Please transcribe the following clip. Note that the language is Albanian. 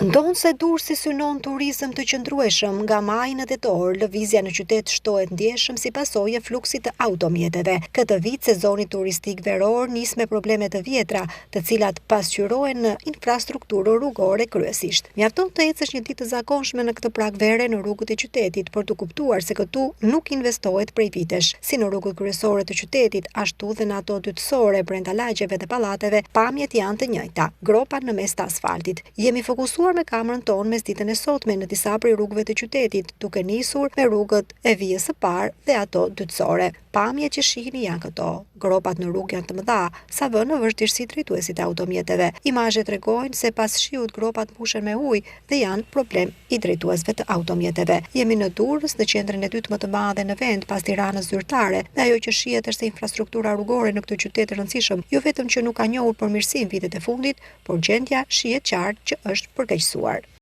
Ndonë se Durrësi synon turizëm të qëndrueshëm, nga maji në tetor, lëvizja në qytet shtohet ndjeshëm si pasojë e fluksit të automjeteve. Këtë vit sezoni turistik veror nis me probleme të vjetra, të cilat pasqyrohen në infrastrukturë rrugore kryesisht. Mjafton të ecësh një ditë të zakonshme në këtë prag vere në rrugët e qytetit për të kuptuar se këtu nuk investohet prej vitesh. Si në rrugët kryesore të qytetit, ashtu dhe në ato dytësore brenda lagjeve dhe pallateve, pamjet janë të njëjta, gropa në mes të asfaltit. Jemi fokusuar me kamerën tonë mes ditën e sotme në disa prej rrugëve të qytetit, duke nisur me rrugët e vijës së parë dhe ato dytësore. Pamjet që shihni janë këto. Gropat në rrugë janë të mëdha, sa vënë në vështirësi drejtuesit e automjeteve. Imazhet tregojnë se pas shiut gropat mbushen me ujë dhe janë problem i drejtuesve të automjeteve. Jemi në Durrës, në qendrën e dytë më të madhe në vend pas Tiranës zyrtare, dhe ajo që shihet është se infrastruktura rrugore në këtë qytet e rëndësishëm, jo vetëm që nuk ka njohur përmirësim vitet e fundit, por gjendja shihet qartë që është përkeqësuar.